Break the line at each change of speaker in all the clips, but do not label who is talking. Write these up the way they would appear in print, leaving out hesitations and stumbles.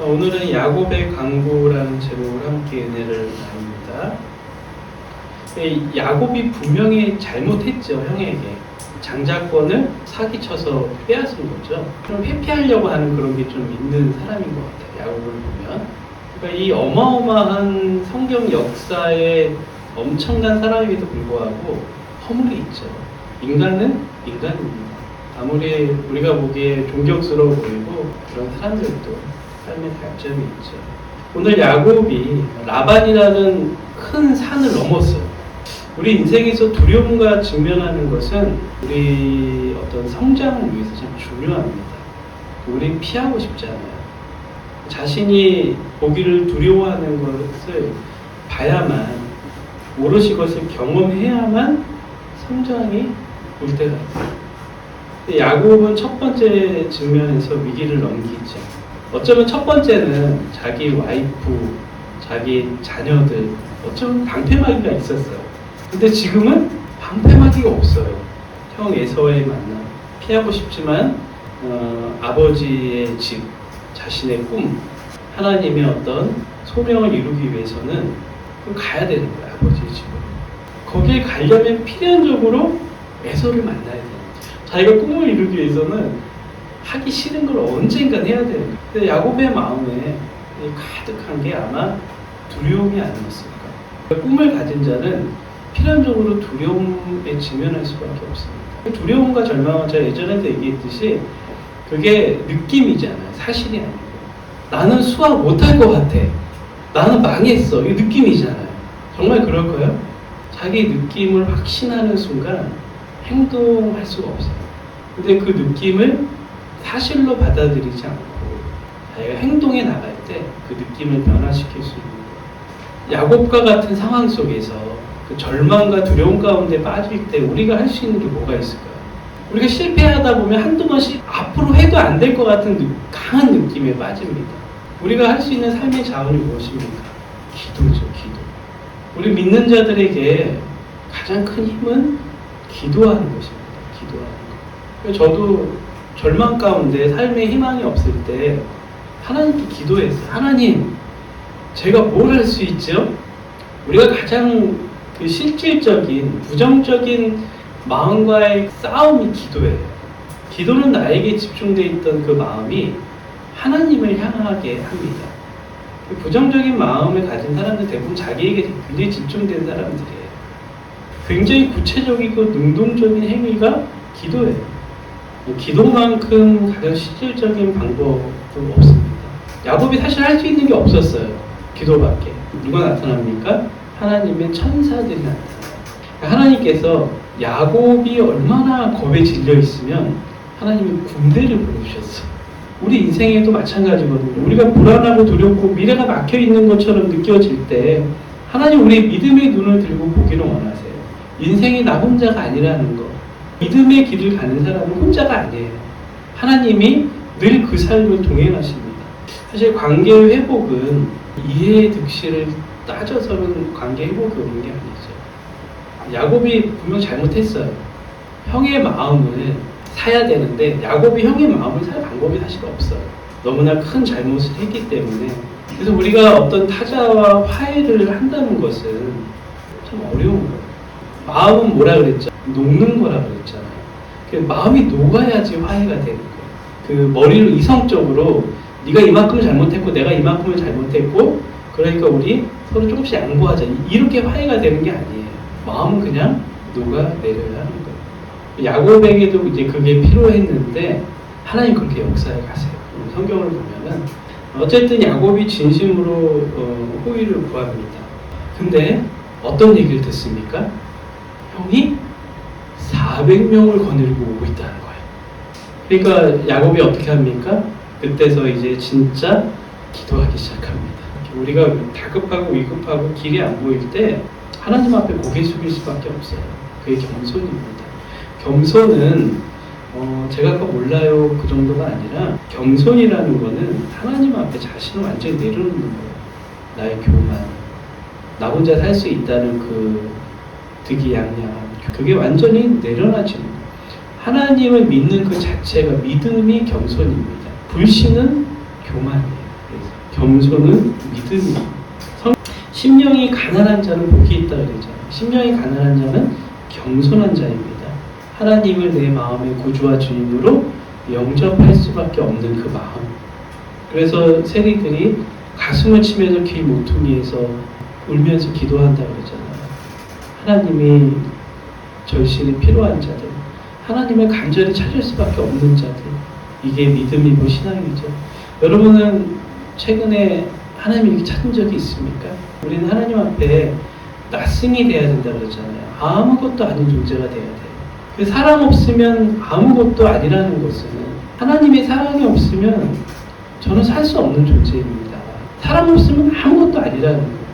오늘은 야곱의 강구라는 제목으로 함께 은혜를 나눕니다. 야곱이 분명히 잘못했죠, 형에게. 장자권을 사기쳐서 빼앗은 거죠. 좀 회피하려고 하는 그런 게 좀 있는 사람인 것 같아요, 야곱을 보면. 그러니까 이 어마어마한 성경 역사에 엄청난 사람임에도 불구하고 허물이 있죠. 인간은 인간입니다. 아무리 우리가 보기에 존경스러워 보이고 그런 사람들도 삶의 단점이 있죠. 오늘 야곱이 라반이라는 큰 산을 넘었어요. 우리 인생에서 두려움과 직면하는 것은 우리 어떤 성장을 위해서 참 중요합니다. 우리 피하고 싶지 않아요. 자신이 보기를 두려워하는 것을 봐야만, 오롯이 그것을 경험해야만 성장이 올 때가 있어요. 야곱은 첫 번째 측면에서 위기를 넘기죠. 어쩌면 첫 번째는 자기 와이프, 자기 자녀들, 어쩌면 방패막이가 있었어요. 근데 지금은 방패막이가 없어요. 형 에서의 만남, 피하고 싶지만 아버지의 집, 자신의 꿈, 하나님의 어떤 소명을 이루기 위해서는 가야 되는 거예요, 아버지의 집으로. 거기에 가려면 필연적으로 에서를 만나야 돼요. 자기가 꿈을 이루기 위해서는 하기 싫은 걸 언젠간 해야 되는 거예요. 근데 야곱의 마음에 가득한 게 아마 두려움이 아니었을까. 꿈을 가진 자는 필연적으로 두려움에 직면할 수밖에 없습니다. 두려움과 절망은 제가 예전에도 얘기했듯이 그게 느낌이잖아요. 사실이 아니고. 나는 수학 못할 것 같아. 나는 망했어. 이게 느낌이잖아요. 정말 그럴까요? 자기 느낌을 확신하는 순간 행동할 수가 없어요. 근데 그 느낌을 사실로 받아들이지 않고 자기가 행동에 나갈 때 그 느낌을 변화시킬 수 있는 거예요. 야곱과 같은 상황 속에서 그 절망과 두려움 가운데 빠질 때 우리가 할 수 있는 게 뭐가 있을까요? 우리가 실패하다 보면 한두 번씩 앞으로 해도 안 될 것 같은 강한 느낌에 빠집니다. 우리가 할 수 있는 삶의 자원이 무엇입니까? 기도죠, 기도. 우리 믿는 자들에게 가장 큰 힘은 기도하는 것입니다. 기도하는 것. 저도 절망 가운데 삶에 희망이 없을 때 하나님께 기도했어요. 하나님, 제가 뭘 할 수 있죠? 우리가 가장 그 실질적인 부정적인 마음과의 싸움이 기도예요. 기도는 나에게 집중되어 있던 그 마음이 하나님을 향하게 합니다. 부정적인 마음을 가진 사람들 대부분 자기에게 굉장히 집중된 사람들이에요. 굉장히 구체적이고 능동적인 행위가 기도예요. 기도만큼 가장 실질적인 방법은 없습니다. 야곱이 사실 할 수 있는 게 없었어요. 기도밖에. 누가 나타납니까? 하나님의 천사들이 나타나요. 하나님께서 야곱이 얼마나 겁에 질려 있으면 하나님이 군대를 보내주셨어요. 우리 인생에도 마찬가지거든요. 우리가 불안하고 두렵고 미래가 막혀 있는 것처럼 느껴질 때 하나님 우리 믿음의 눈을 들고 보기를 원하세요. 인생이 나 혼자가 아니라는 것. 믿음의 길을 가는 사람은 혼자가 아니에요. 하나님이 늘 그 삶을 동행하십니다. 사실 관계 회복은 이해의 득실을 따져서는 관계 회복이 오는 게 아니죠. 야곱이 분명 잘못했어요. 형의 마음을 사야 되는데 야곱이 형의 마음을 살 방법이 사실 없어요. 너무나 큰 잘못을 했기 때문에. 그래서 우리가 어떤 타자와 화해를 한다는 것은 참 어려운 거예요. 마음은 뭐라 그랬죠? 녹는 거라 그랬잖아요. 마음이 녹아야지 화해가 되는 거예요. 그 머리로 이성적으로 네가 이만큼 잘못했고 내가 이만큼을 잘못했고 그러니까 우리 서로 조금씩 양보하자. 이렇게 화해가 되는 게 아니에요. 마음은 그냥 녹아내려야 하는 거예요. 야곱에게도 이제 그게 필요했는데 하나님 그렇게 역사에 가세요. 성경을 보면은 어쨌든 야곱이 진심으로 호의를 구합니다. 근데 어떤 얘기를 듣습니까? 형이 400명을 거느리고 오고 있다는 거예요. 그러니까 야곱이 어떻게 합니까? 그때서 이제 진짜 기도하기 시작합니다. 우리가 다급하고 위급하고 길이 안 보일 때 하나님 앞에 고개 숙일 수밖에 없어요. 그게 겸손입니다. 겸손은 제가 아까 몰라요 그 정도가 아니라 겸손이라는 거는 하나님 앞에 자신을 완전히 내려놓는 거예요. 나의 교만, 나 혼자 살 수 있다는 그 득이양양함, 그게 완전히 내려놔지는 거예요. 하나님을 믿는 그 자체가 믿음이 겸손입니다. 불신은 교만이에요. 겸손은 믿음이. 심령이 가난한 자는 복이 있다 그러잖아요. 심령이 가난한 자는 겸손한 자입니다. 하나님을 내 마음의 구주와 주인으로 영접할 수밖에 없는 그 마음. 그래서 세리들이 가슴을 치면서 귀 모퉁이에서 울면서 기도한다 그러잖아요. 하나님이 절실히 필요한 자들, 하나님을 간절히 찾을 수밖에 없는 자들, 이게 믿음이고 신앙이죠. 여러분은 최근에 하나님을 이렇게 찾은 적이 있습니까? 우리는 하나님 앞에 낯승이 돼야 된다 그러잖아요. 아무것도 아닌 존재가 돼야 돼요. 그 사랑 없으면 아무것도 아니라는 것은, 하나님의 사랑이 없으면 저는 살 수 없는 존재입니다. 사랑 없으면 아무것도 아니라는 거예요.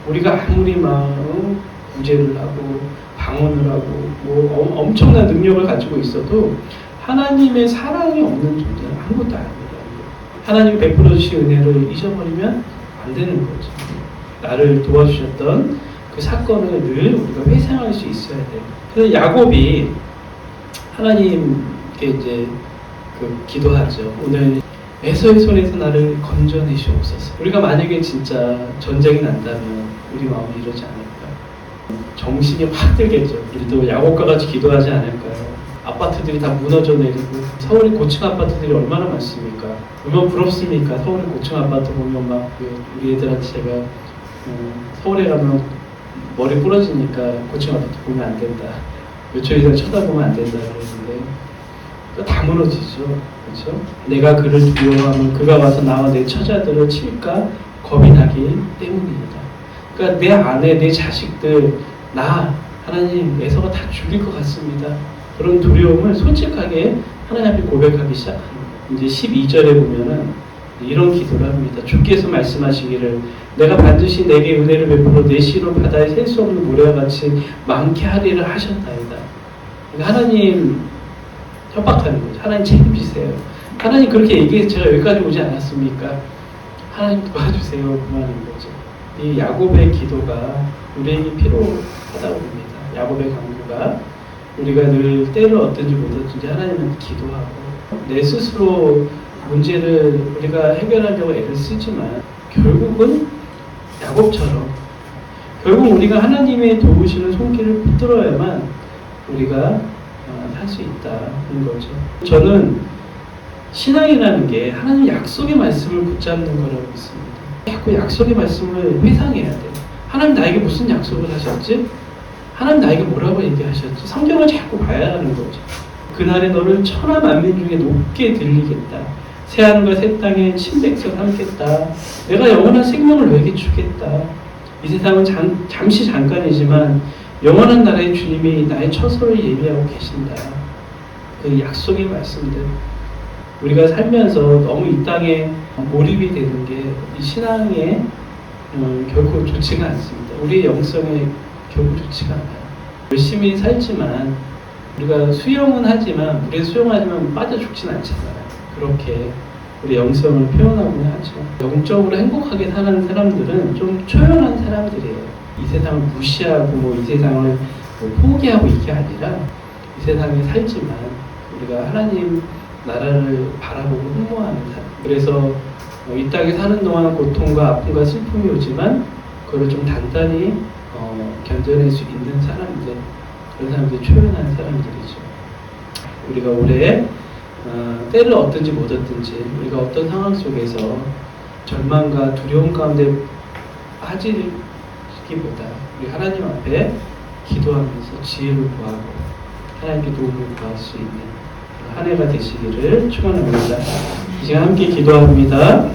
우리가 아무리 마음 구제를 하고 방언을 하고 뭐 엄청난 능력을 가지고 있어도 하나님의 사랑이 없는 존재는 아무것도 아닙니다. 하나님이 베풀어 주신 은혜를 잊어버리면 안 되는 거죠. 나를 도와주셨던 그 사건을 늘 우리가 회상할 수 있어야 돼요. 그래서 야곱이 하나님께 이제 기도하죠. 오늘 에서의 손에서 나를 건져내 주옵소서. 우리가 만약에 진짜 전쟁이 난다면 우리 마음이 이러지 않을까? 정신이 확 들겠죠. 우리도 야곱과 같이 기도하지 않을까요? 아파트들이 다 무너져 내리고, 서울의 고층 아파트들이 얼마나 많습니까? 얼마나 부럽습니까? 서울의 고층 아파트 보면 막 우리 애들한테 제가 서울에 가면 머리 부러지니까 고층 아파트 보면 안 된다, 몇 초 이상 쳐다보면 안 된다 그러는데 다 무너지죠. 그렇죠? 내가 그를 두려워하면 그가 와서 나와 내 처자들을 칠까 겁이 나기 때문입니다. 그러니까 내 아내, 내 자식들, 나 하나님 에서가 다 죽일 것 같습니다. 그런 두려움을 솔직하게 하나님 앞에 고백하기 시작합니다. 이제 12절에 보면은 이런 기도를 합니다. 주께서 말씀하시기를 내가 반드시 내게 은혜를 베풀어 내 씨로 바다에 셀 수 없는 모래와 같이 많게 하리라 하셨나이다. 그러니까 하나님 협박하는 거죠. 하나님 책임지세요. 하나님 그렇게 얘기해서 제가 여기까지 오지 않았습니까? 하나님 도와주세요. 그 말인 거죠. 이 야곱의 기도가 우리에게 필요하다고 봅니다. 야곱의 강구가 우리가 늘 때를 얻든지 못 얻든지 하나님한테 기도하고, 내 스스로 문제를 우리가 해결하려고 애를 쓰지만 결국은 야곱처럼 결국 우리가 하나님의 도우시는 손길을 붙들어야만 우리가 살 수 있다는 거죠. 저는 신앙이라는 게 하나님 약속의 말씀을 붙잡는 거라고 믿습니다. 자꾸 약속의 말씀을 회상해야 돼요. 하나님 나에게 무슨 약속을 하셨지? 하나님 나에게 뭐라고 얘기하셨지? 성경을 자꾸 봐야 하는 거죠. 그날에 너를 천하 만민 중에 높게 들리겠다. 새하늘과 새 땅에 침백서 삼겠다. 내가 영원한 생명을 너에게 주겠다. 이 세상은 잠시 잠깐이지만 영원한 나라의 주님이 나의 처소를 예비하고 계신다. 그 약속의 말씀들. 우리가 살면서 너무 이 땅에 몰입이 되는 게 이 신앙에 결코 좋지가 않습니다. 우리의 영성에 결코 좋지가 않아요. 열심히 살지만 우리가 수영은 하지만 물에 수영하지만 빠져 죽진 않잖아요. 그렇게 우리 영성을 표현하고는 하죠. 영적으로 행복하게 사는 사람들은 좀 초연한 사람들이에요. 이 세상을 무시하고 뭐 이 세상을 포기하고 이게 아니라 이 세상에 살지만 우리가 하나님 나라를 바라보고 흠모하는 사람. 그래서 이 땅에 사는 동안 고통과 아픔과 슬픔이 오지만 그걸 좀 단단히 견뎌낼 수 있는 사람들, 그런 사람들이 초연한 사람들이죠. 우리가 올해 때를 얻든지 못 얻든지 우리가 어떤 상황 속에서 절망과 두려움 가운데 빠지기보다 우리 하나님 앞에 기도하면서 지혜를 구하고 하나님께 도움을 구할 수 있는 한 해가 되시기를 축원합니다. 이제 함께 기도합니다.